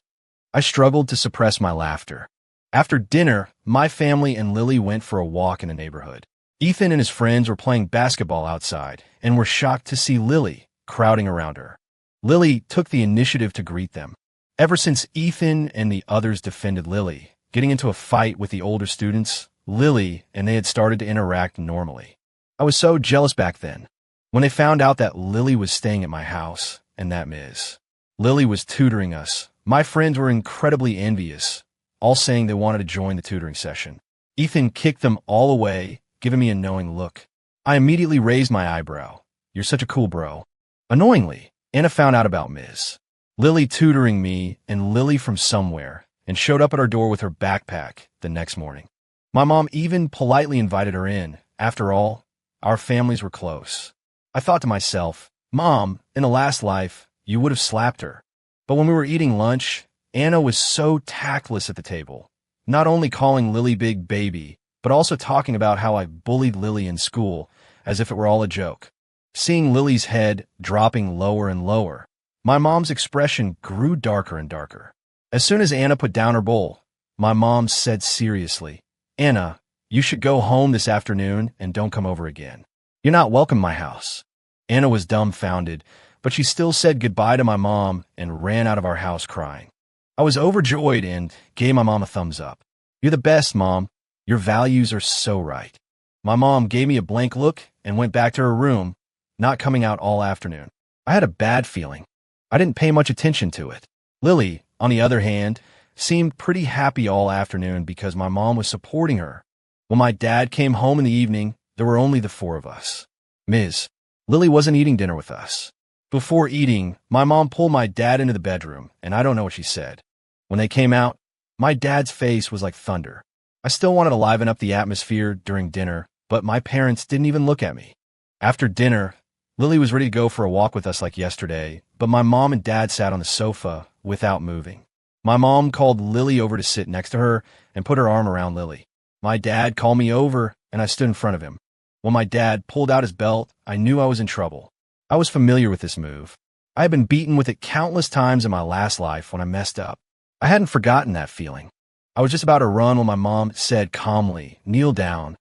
I struggled to suppress my laughter. After dinner, my family and Lily went for a walk in the neighborhood. Ethan and his friends were playing basketball outside and were shocked to see Lily crowding around her. Lily took the initiative to greet them. Ever since Ethan and the others defended Lily, getting into a fight with the older students, Lily and they had started to interact normally. I was so jealous back then. When they found out that Lily was staying at my house and that Ms. Lily was tutoring us, my friends were incredibly envious, all saying they wanted to join the tutoring session. Ethan kicked them all away, giving me a knowing look. I immediately raised my eyebrow. You're such a cool bro. Annoyingly, Anna found out about Ms. Lily tutoring me and Lily from somewhere and showed up at our door with her backpack the next morning. My mom even politely invited her in. After all, our families were close. I thought to myself, Mom, in the last life, you would have slapped her. But when we were eating lunch, Anna was so tactless at the table, not only calling Lily Big Baby, but also talking about how I bullied Lily in school as if it were all a joke. Seeing Lily's head dropping lower and lower, my mom's expression grew darker and darker. As soon as Anna put down her bowl, my mom said seriously, Anna, you should go home this afternoon and don't come over again. You're not welcome in my house. Anna was dumbfounded, but she still said goodbye to my mom and ran out of our house crying. I was overjoyed and gave my mom a thumbs up. You're the best, Mom. Your values are so right. My mom gave me a blank look and went back to her room, not coming out all afternoon. I had a bad feeling. I didn't pay much attention to it. Lily, on the other hand, seemed pretty happy all afternoon because my mom was supporting her. When my dad came home in the evening, there were only the 4 of us. Ms. Lily wasn't eating dinner with us. Before eating, my mom pulled my dad into the bedroom, and I don't know what she said. When they came out, my dad's face was like thunder. I still wanted to liven up the atmosphere during dinner, but my parents didn't even look at me. After dinner, Lily was ready to go for a walk with us like yesterday, but my mom and dad sat on the sofa without moving. My mom called Lily over to sit next to her and put her arm around Lily. My dad called me over, and I stood in front of him. When my dad pulled out his belt, I knew I was in trouble. I was familiar with this move. I had been beaten with it countless times in my last life when I messed up. I hadn't forgotten that feeling. I was just about to run when my mom said calmly, kneel down.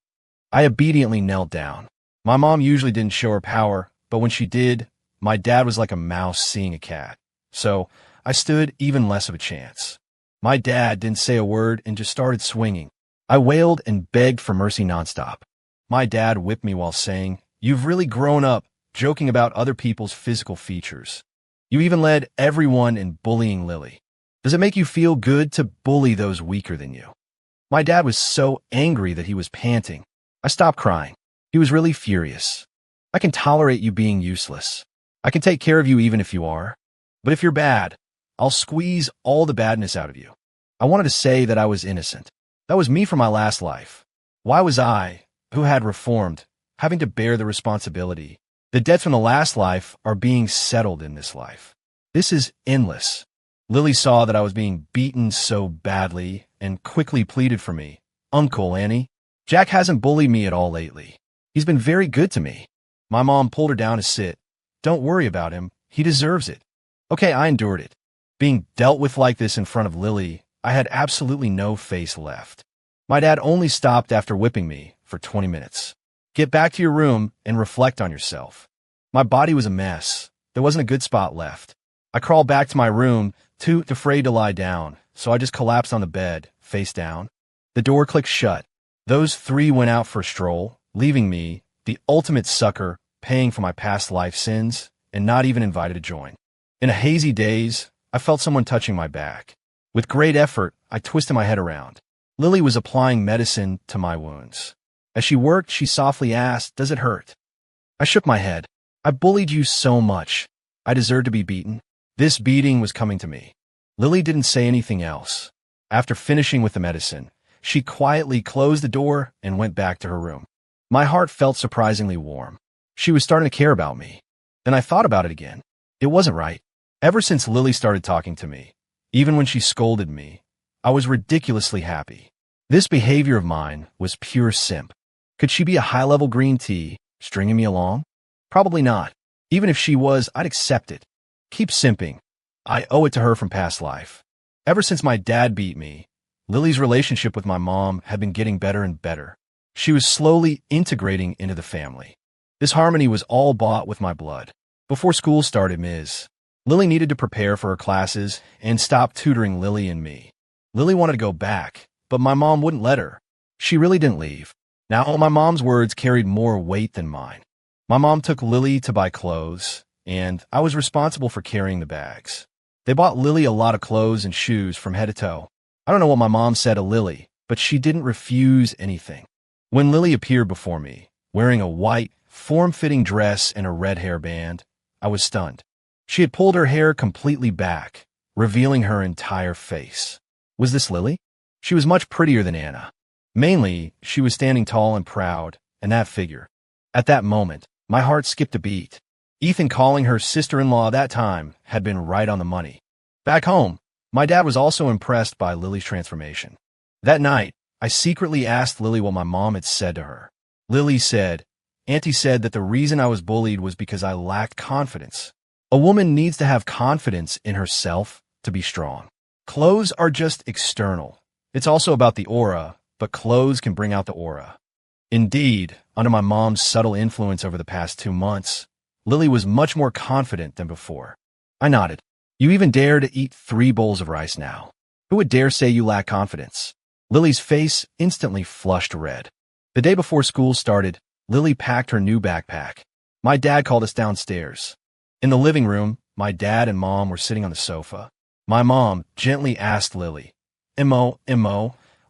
I obediently knelt down. My mom usually didn't show her power, but when she did, my dad was like a mouse seeing a cat. So I stood even less of a chance. My dad didn't say a word and just started swinging. I wailed and begged for mercy nonstop. My dad whipped me while saying, "You've really grown up," joking about other people's physical features. "You even led everyone in bullying Lily. Does it make you feel good to bully those weaker than you?" My dad was so angry that he was panting. I stopped crying. He was really furious. "I can tolerate you being useless. I can take care of you even if you are. But if you're bad, I'll squeeze all the badness out of you." I wanted to say that I was innocent. That was me from my last life. Why was I, who had reformed, having to bear the responsibility? The debts from the last life are being settled in this life. This is endless. Lily saw that I was being beaten so badly and quickly pleaded for me. "Uncle Annie, Jack hasn't bullied me at all lately. He's been very good to me." My mom pulled her down to sit. "Don't worry about him. He deserves it." Okay, I endured it. Being dealt with like this in front of Lily, I had absolutely no face left. My dad only stopped after whipping me for 20 minutes. "Get back to your room and reflect on yourself." My body was a mess. There wasn't a good spot left. I crawled back to my room, too afraid to lie down, so I just collapsed on the bed, face down. The door clicked shut. Those three went out for a stroll, leaving me, the ultimate sucker, paying for my past life sins, and not even invited to join. In a hazy daze, I felt someone touching my back. With great effort, I twisted my head around. Lily was applying medicine to my wounds. As she worked, she softly asked, "Does it hurt?" I shook my head. "I bullied you so much. I deserved to be beaten." This beating was coming to me. Lily didn't say anything else. After finishing with the medicine, she quietly closed the door and went back to her room. My heart felt surprisingly warm. She was starting to care about me. Then I thought about it again. It wasn't right. Ever since Lily started talking to me, even when she scolded me, I was ridiculously happy. This behavior of mine was pure simp. Could she be a high-level green tea, stringing me along? Probably not. Even if she was, I'd accept it. Keep simping. I owe it to her from past life. Ever since my dad beat me, Lily's relationship with my mom had been getting better and better. She was slowly integrating into the family. This harmony was all bought with my blood. Before school started, Lily needed to prepare for her classes and stop tutoring Lily and me. Lily wanted to go back, but my mom wouldn't let her. She really didn't leave. Now, my mom's words carried more weight than mine. My mom took Lily to buy clothes, and I was responsible for carrying the bags. They bought Lily a lot of clothes and shoes from head to toe. I don't know what my mom said to Lily, but she didn't refuse anything. When Lily appeared before me, wearing a white, form-fitting dress and a red hairband, I was stunned. She had pulled her hair completely back, revealing her entire face. Was this Lily? She was much prettier than Anna. Mainly, she was standing tall and proud, and that figure. At that moment, my heart skipped a beat. Ethan calling her sister-in-law that time had been right on the money. Back home, my dad was also impressed by Lily's transformation. That night, I secretly asked Lily what my mom had said to her. Lily said, "Auntie said that the reason I was bullied was because I lacked confidence. A woman needs to have confidence in herself to be strong. Clothes are just external. It's also about the aura, but clothes can bring out the aura." Indeed, under my mom's subtle influence over the past 2 months, Lily was much more confident than before. I nodded. "You even dare to eat 3 bowls of rice now. Who would dare say you lack confidence?" Lily's face instantly flushed red. The day before school started, Lily packed her new backpack. My dad called us downstairs. In the living room, my dad and mom were sitting on the sofa. My mom gently asked Lily, Imo,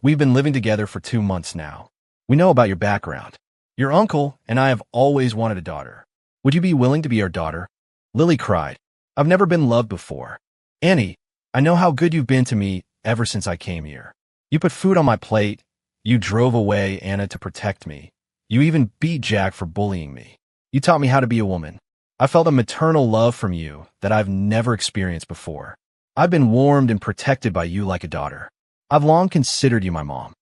we've been living together for 2 months now. We know about your background. Your uncle and I have always wanted a daughter. Would you be willing to be our daughter?" Lily cried. "I've never been loved before. Annie, I know how good you've been to me ever since I came here. You put food on my plate. You drove away Anna to protect me. You even beat Jack for bullying me. You taught me how to be a woman. I felt a maternal love from you that I've never experienced before. I've been warmed and protected by you like a daughter. I've long considered you my mom."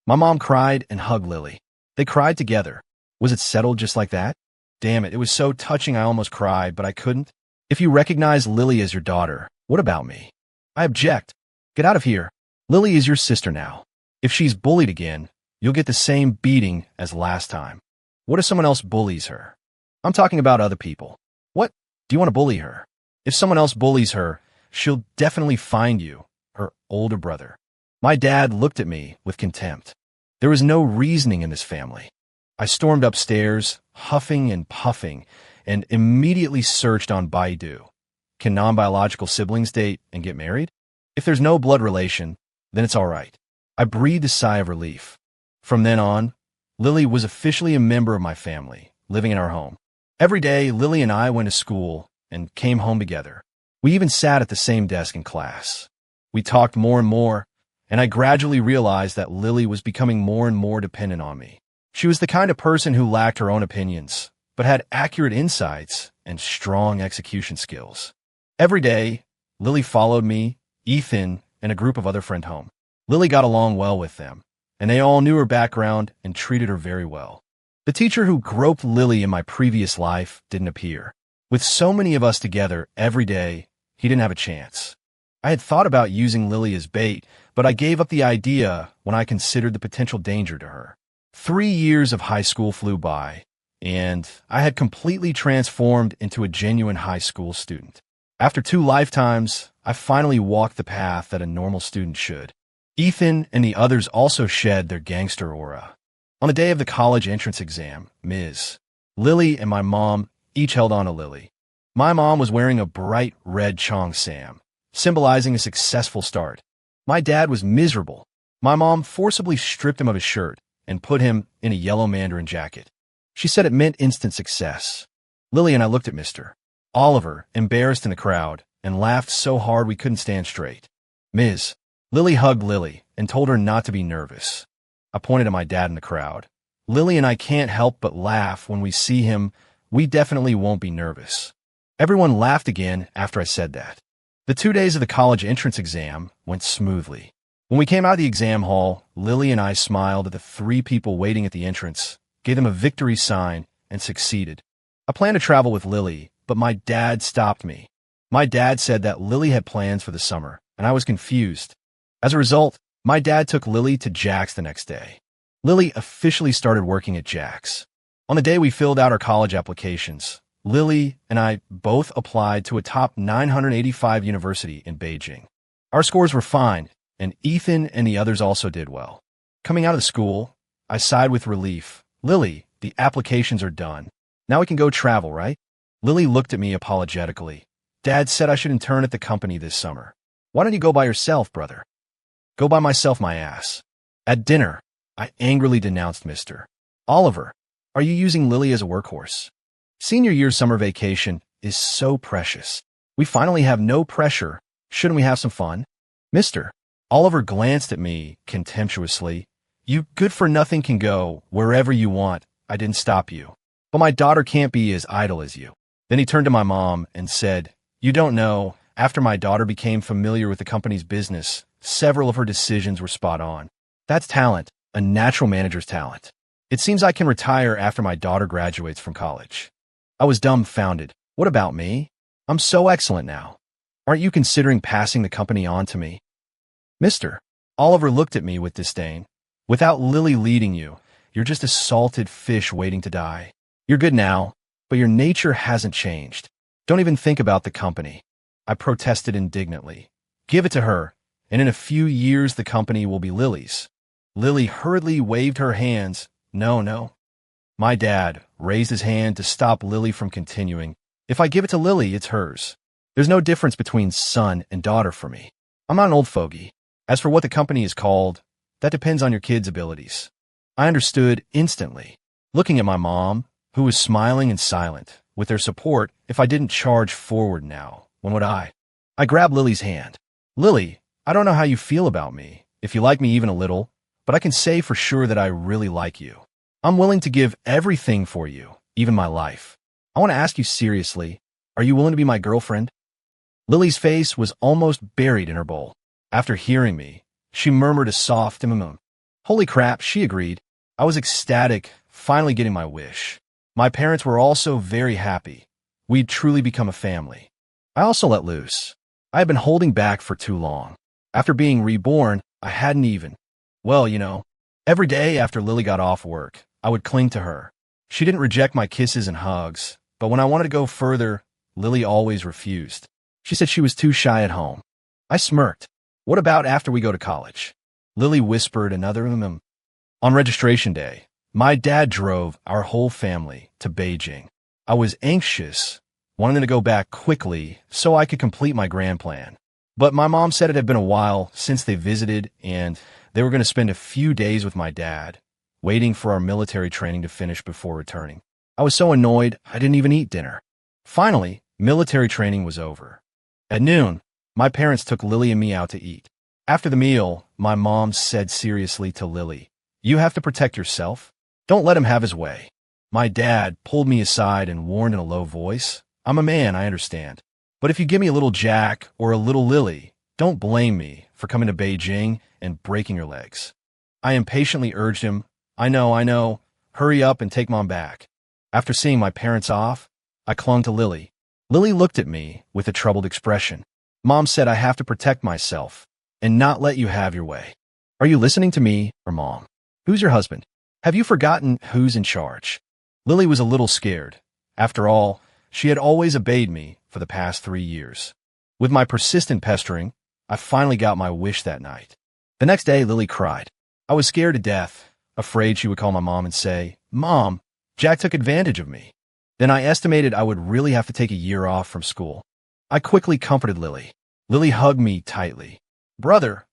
My mom cried and hugged Lily. They cried together. Was it settled just like that? Damn it, it was so touching I almost cried, but I couldn't. "If you recognize Lily as your daughter, what about me?" "I object. Get out of here. Lily is your sister now. If she's bullied again, you'll get the same beating as last time." "What if someone else bullies her?" "I'm talking about other people." "What? Do you want to bully her?" "If someone else bullies her, She'll definitely find you, her older brother. My dad looked at me with contempt. There was no reasoning in this family. I stormed upstairs, huffing and puffing, and immediately searched on Baidu. Can non-biological siblings date and get married? If there's no blood relation, then it's all right. I breathed a sigh of relief. From then on, Lily was officially a member of my family, living in our home. Every day, Lily and I went to school and came home together. We even sat at the same desk in class. We talked more and more, and I gradually realized that Lily was becoming more and more dependent on me. She was the kind of person who lacked her own opinions, but had accurate insights and strong execution skills. Every day, Lily followed me, Ethan, and a group of other friends home. Lily got along well with them, and they all knew her background and treated her very well. The teacher who groped Lily in my previous life didn't appear. With so many of us together every day, he didn't have a chance. I had thought about using Lily as bait, but I gave up the idea when I considered the potential danger to her. 3 years of high school flew by, and I had completely transformed into a genuine high school student. After 2 lifetimes, I finally walked the path that a normal student should. Ethan and the others also shed their gangster aura. On the day of the college entrance exam, Ms. Lily and my mom each held on to Lily. My mom was wearing a bright red cheongsam, symbolizing a successful start. My dad was miserable. My mom forcibly stripped him of his shirt and put him in a yellow mandarin jacket. She said it meant instant success. Lily and I looked at Mr. Oliver, embarrassed in the crowd, and laughed so hard we couldn't stand straight. Ms. Lily hugged Lily and told her not to be nervous. I pointed at my dad in the crowd. Lily and I can't help but laugh when we see him. We definitely won't be nervous. Everyone laughed again after I said that. The 2 days of the college entrance exam went smoothly. When we came out of the exam hall, Lily and I smiled at the 3 people waiting at the entrance, gave them a victory sign, and succeeded. I planned to travel with Lily, but my dad stopped me. My dad said that Lily had plans for the summer, and I was confused. As a result, my dad took Lily to Jack's the next day. Lily officially started working at Jack's. On the day we filled out our college applications, Lily and I both applied to a top 985 university in Beijing. Our scores were fine, and Ethan and the others also did well. Coming out of school, I sighed with relief. Lily, the applications are done. Now we can go travel, right? Lily looked at me apologetically. Dad said I should intern at the company this summer. Why don't you go by yourself, brother? Go by myself, my ass. At dinner, I angrily denounced Mr. Oliver. Are you using Lily as a workhorse? Senior year summer vacation is so precious. We finally have no pressure. Shouldn't we have some fun? Mr. Oliver glanced at me contemptuously. You good-for-nothing can go wherever you want. I didn't stop you. But my daughter can't be as idle as you. Then he turned to my mom and said, You don't know, after my daughter became familiar with the company's business, several of her decisions were spot on. That's talent, a natural manager's talent. It seems I can retire after my daughter graduates from college. I was dumbfounded. What about me? I'm so excellent now. Aren't you considering passing the company on to me? Mr. Oliver looked at me with disdain. Without Lily leading you, you're just a salted fish waiting to die. You're good now, but your nature hasn't changed. Don't even think about the company. I protested indignantly. Give it to her, and in a few years the company will be Lily's. Lily hurriedly waved her hands. No. My dad raised his hand to stop Lily from continuing. If I give it to Lily, it's hers. There's no difference between son and daughter for me. I'm not an old fogey. As for what the company is called, that depends on your kid's abilities. I understood instantly. Looking at my mom, who was smiling and silent, with their support, if I didn't charge forward now, when would I? I grabbed Lily's hand. Lily, I don't know how you feel about me, if you like me even a little, but I can say for sure that I really like you. I'm willing to give everything for you, even my life. I want to ask you seriously, are you willing to be my girlfriend? Lily's face was almost buried in her bowl. After hearing me, she murmured a soft Holy crap, she agreed. I was ecstatic, finally getting my wish. My parents were also very happy. We'd truly become a family. I also let loose. I had been holding back for too long. After being reborn, I hadn't even. Well, every day after Lily got off work, I would cling to her. She didn't reject my kisses and hugs, but when I wanted to go further, Lily always refused. She said she was too shy at home. I smirked. What about after we go to college? Lily whispered another On registration day, my dad drove our whole family to Beijing. I was anxious, wanting them to go back quickly so I could complete my grand plan. But my mom said it had been a while since they visited, and they were going to spend a few days with my dad, waiting for our military training to finish before returning. I was so annoyed, I didn't even eat dinner. Finally, military training was over. At noon, my parents took Lily and me out to eat. After the meal, my mom said seriously to Lily, "You have to protect yourself. Don't let him have his way." My dad pulled me aside and warned in a low voice, "I'm a man, I understand. But if you give me a little Jack or a little Lily, don't blame me for coming to Beijing and breaking your legs." I impatiently urged him, I know. Hurry up and take Mom back." After seeing my parents off, I clung to Lily. Lily looked at me with a troubled expression. "Mom said I have to protect myself and not let you have your way. Are you listening to me or Mom? Who's your husband? Have you forgotten who's in charge?" Lily was a little scared. After all, she had always obeyed me for the past 3 years. With my persistent pestering, I finally got my wish that night. The next day, Lily cried. I was scared to death, afraid she would call my mom and say, "Mom, Jack took advantage of me." Then I estimated I would really have to take a year off from school. I quickly comforted Lily. Lily hugged me tightly. "Brother,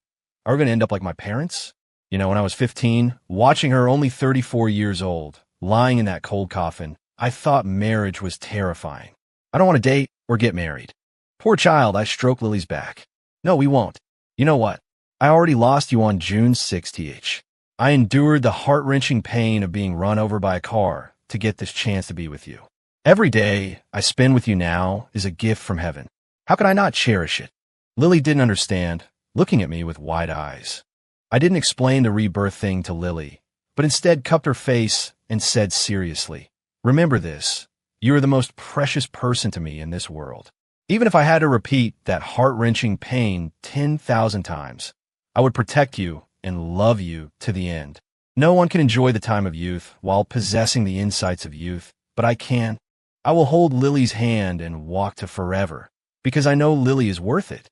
are we going to end up like my parents?" When I was 15, watching her only 34 years old, lying in that cold coffin, I thought marriage was terrifying. "I don't want to date or get married." "Poor child," I stroked Lily's back. "No, we won't. You know what? I already lost you on June 6th. I endured the heart-wrenching pain of being run over by a car to get this chance to be with you. Every day I spend with you now is a gift from heaven. How could I not cherish it?" Lily didn't understand, looking at me with wide eyes. I didn't explain the rebirth thing to Lily, but instead cupped her face and said seriously, "Remember this. You are the most precious person to me in this world. Even if I had to repeat that heart-wrenching pain 10,000 times, I would protect you and love you to the end. No one can enjoy the time of youth while possessing the insights of youth, but I can. I will hold Lily's hand and walk to forever, because I know Lily is worth it."